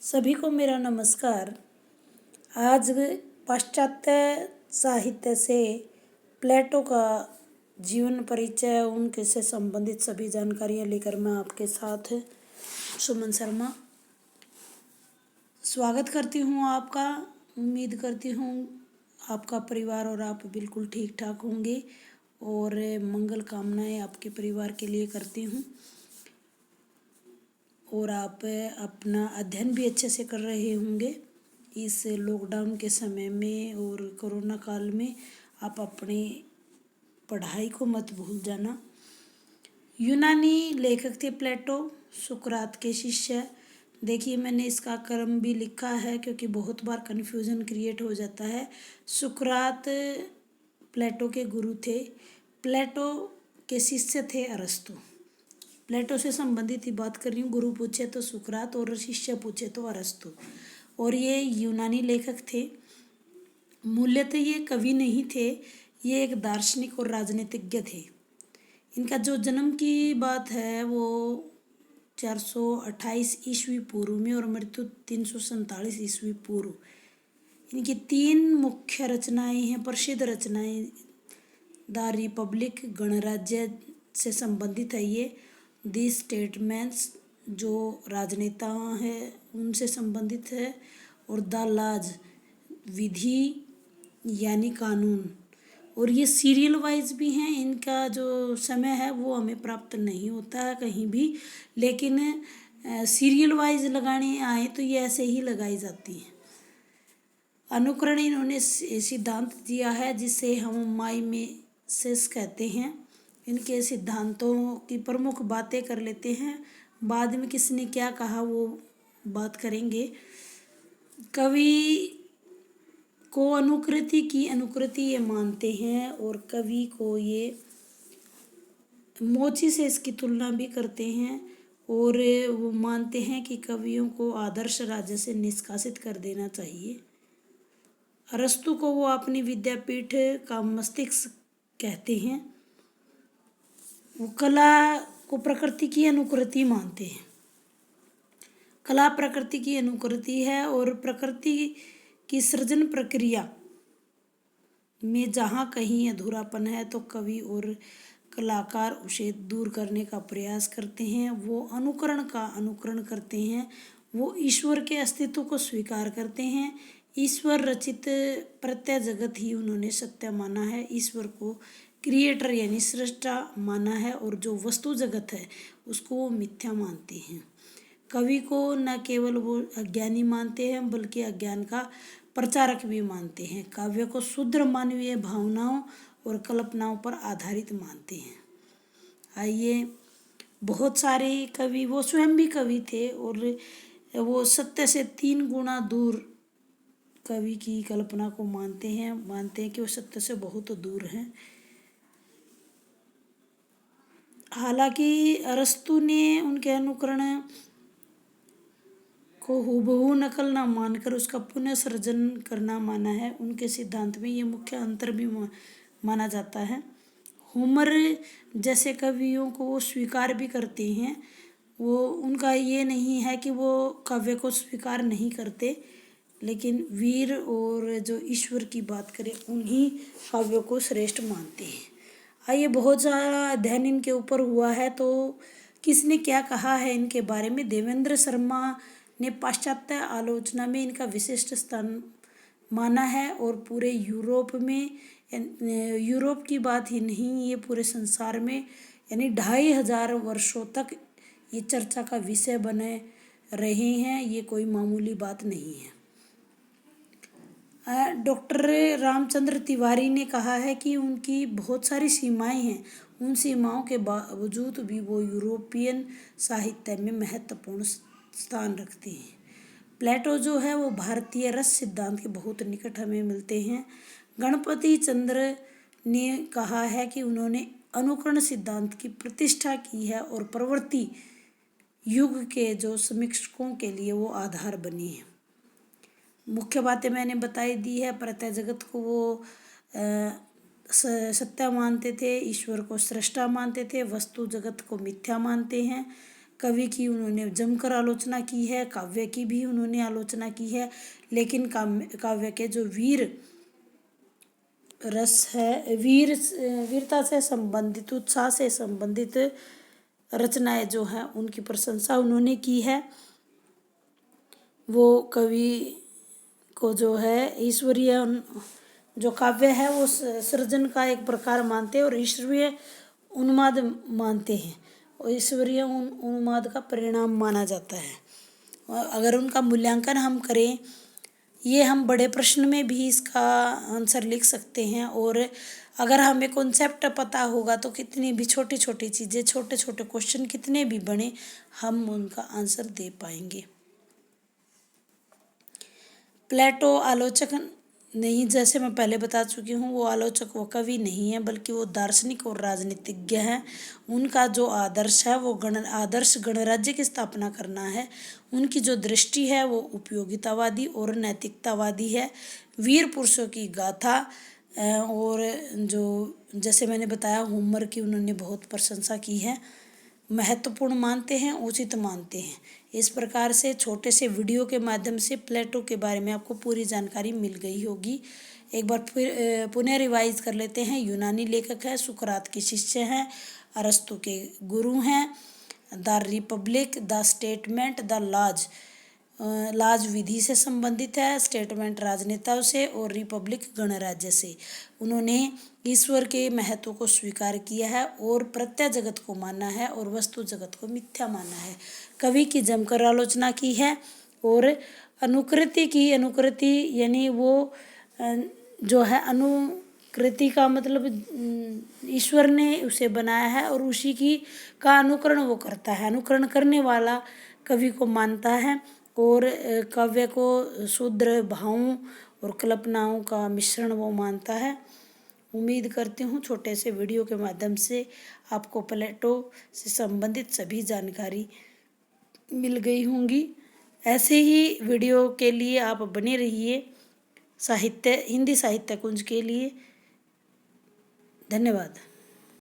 सभी को मेरा नमस्कार। आज पाश्चात्य साहित्य से प्लेटो का जीवन परिचय, उनके से संबंधित सभी जानकारियाँ लेकर मैं आपके साथ सुमन शर्मा स्वागत करती हूँ आपका। उम्मीद करती हूँ आपका परिवार और आप बिल्कुल ठीक ठाक होंगे और मंगल कामनाएं आपके परिवार के लिए करती हूँ और आप अपना अध्ययन भी अच्छे से कर रहे होंगे। इस लॉकडाउन के समय में और कोरोना काल में आप अपनी पढ़ाई को मत भूल जाना। यूनानी लेखक थे प्लेटो, सुकरात के शिष्य। देखिए, मैंने इसका क्रम भी लिखा है क्योंकि बहुत बार कन्फ्यूज़न क्रिएट हो जाता है। सुकरात प्लेटो के गुरु थे। प्लेटो के शिष्य थे अरस्तु। प्लेटो से संबंधित ही बात कर रही हूँ। गुरु पूछे तो सुकरात और शिष्य पूछे तो अरस्तु। और ये यूनानी लेखक थे। मूल्यतः ये कवि नहीं थे, ये एक दार्शनिक और राजनीतिज्ञ थे। इनका जो जन्म की बात है वो 428 ईस्वी पूर्व में और मृत्यु 347 ईस्वी पूर्व। इनकी 3 मुख्य रचनाएं हैं, प्रसिद्ध रचनाएं। द रिपब्लिक गणराज्य से संबंधित है ये। दी स्टेटमेंट्स जो राजनेता हैं उनसे संबंधित है। और द लॉज विधि यानी कानून। और ये सीरियल वाइज भी हैं। इनका जो समय है वो हमें प्राप्त नहीं होता है कहीं भी, लेकिन सीरियल वाइज लगाने आए तो ये ऐसे ही लगाई जाती हैं। अनुकरण इन्होंने सिद्धांत दिया है जिसे हम माइमेसिस कहते हैं। इनके सिद्धांतों की प्रमुख बातें कर लेते हैं, बाद में किसने क्या कहा वो बात करेंगे। कवि को अनुकृति ये मानते हैं और कवि को ये मोची से इसकी तुलना भी करते हैं और वो मानते हैं कि कवियों को आदर्श राज्य से निष्कासित कर देना चाहिए। अरस्तु को वो अपनी विद्यापीठ का मस्तिष्क कहते हैं। वो कला को प्रकृति की अनुकृति मानते हैं। कला प्रकृति की अनुकृति है और प्रकृति की सृजन प्रक्रिया में जहाँ कहीं अधूरापन है तो कवि और कलाकार उसे दूर करने का प्रयास करते हैं। वो अनुकरण का अनुकरण करते हैं। वो ईश्वर के अस्तित्व को स्वीकार करते हैं। ईश्वर रचित प्रत्यय जगत ही उन्होंने सत्य माना है। ईश्वर को क्रिएटर यानी सृष्टा माना है और जो वस्तु जगत है उसको वो मिथ्या मानते हैं। कवि को न केवल वो अज्ञानी मानते हैं बल्कि अज्ञान का प्रचारक भी मानते हैं। काव्य को शुद्ध मानवीय भावनाओं और कल्पनाओं पर आधारित मानते हैं। आइए, बहुत सारे कवि, वो स्वयं भी कवि थे और वो सत्य से 3 गुना दूर कवि की कल्पना को मानते हैं कि वो सत्य से बहुत दूर हैं। हालांकि अरस्तु ने उनके अनुकरण को हूबहू नकल ना मानकर उसका पुनः सृजन करना माना है। उनके सिद्धांत में ये मुख्य अंतर भी माना जाता है। होमर जैसे कवियों को वो स्वीकार भी करते हैं। वो उनका ये नहीं है कि वो काव्य को स्वीकार नहीं करते, लेकिन वीर और जो ईश्वर की बात करें उन्हीं काव्यों को श्रेष्ठ मानते हैं। आइए, बहुत सारा अध्ययन इनके ऊपर हुआ है तो किसने क्या कहा है इनके बारे में। देवेंद्र शर्मा ने पाश्चात्य आलोचना में इनका विशिष्ट स्थान माना है और पूरे यूरोप में, यूरोप की बात ही नहीं, ये पूरे संसार में यानी 2500 वर्षों तक ये चर्चा का विषय बने रहे हैं। ये कोई मामूली बात नहीं है। डॉक्टर रामचंद्र तिवारी ने कहा है कि उनकी बहुत सारी सीमाएं हैं, उन सीमाओं के बावजूद भी वो यूरोपियन साहित्य में महत्वपूर्ण स्थान रखते हैं। प्लेटो जो है वो भारतीय रस सिद्धांत के बहुत निकट हमें मिलते हैं। गणपति चंद्र ने कहा है कि उन्होंने अनुकरण सिद्धांत की प्रतिष्ठा की है और प्रवृत्ति युग के जो समीक्षकों के लिए वो आधार बनी है। मुख्य बातें मैंने बताई दी है। प्रत्यय जगत को वो सत्य मानते थे, ईश्वर को सृष्टा मानते थे, वस्तु जगत को मिथ्या मानते हैं। कवि की उन्होंने जमकर आलोचना की है, काव्य की भी उन्होंने आलोचना की है, लेकिन काव्य के जो वीर रस है, वीरता से संबंधित, उत्साह से संबंधित रचनाएं जो हैं उनकी प्रशंसा उन्होंने की है। वो कवि को जो है ईश्वरीय जो काव्य है वो सृजन का एक प्रकार मानते हैं और ईश्वरीय उन्माद मानते हैं, और ईश्वरीय उन्माद का परिणाम माना जाता है। और अगर उनका मूल्यांकन हम करें, ये हम बड़े प्रश्न में भी इसका आंसर लिख सकते हैं, और अगर हमें कॉन्सेप्ट पता होगा तो कितनी भी छोटी छोटी चीज़ें, छोटे छोटे क्वेश्चन कितने भी बने, हम उनका आंसर दे पाएंगे। प्लेटो आलोचक नहीं, जैसे मैं पहले बता चुकी हूँ, वो आलोचक, वो कवि नहीं है, बल्कि वो दार्शनिक और राजनीतिज्ञ हैं। उनका जो आदर्श है वो आदर्श गणराज्य की स्थापना करना है। उनकी जो दृष्टि है वो उपयोगितावादी और नैतिकतावादी है। वीर पुरुषों की गाथा और जो जैसे मैंने बताया होमर की उन्होंने बहुत प्रशंसा की है, महत्वपूर्ण मानते हैं, उचित मानते हैं। इस प्रकार से छोटे से वीडियो के माध्यम से प्लेटो के बारे में आपको पूरी जानकारी मिल गई होगी। एक बार फिर पुनः रिवाइज कर लेते हैं। यूनानी लेखक है, सुकरात के शिष्य हैं, अरस्तु के गुरु हैं। The Republic, the Statement, the Laws, Laws विधि से संबंधित है, स्टेटमेंट राजनेताओं से, और रिपब्लिक गणराज्य से। उन्होंने ईश्वर के महत्व को स्वीकार किया है और प्रत्यय जगत को माना है और वस्तु जगत को मिथ्या माना है। कवि की जमकर आलोचना की है और अनुकृति यानी वो जो है, अनुकृति का मतलब ईश्वर ने उसे बनाया है और उसी की का अनुकरण वो करता है, अनुकरण करने वाला कवि को मानता है, और काव्य को शुद्र भावों और कल्पनाओं का मिश्रण वो मानता है। उम्मीद करती हूँ छोटे से वीडियो के माध्यम से आपको प्लेटो से संबंधित सभी जानकारी मिल गई होंगी। ऐसे ही वीडियो के लिए आप बने रहिए हिंदी साहित्य कुंज के लिए। धन्यवाद।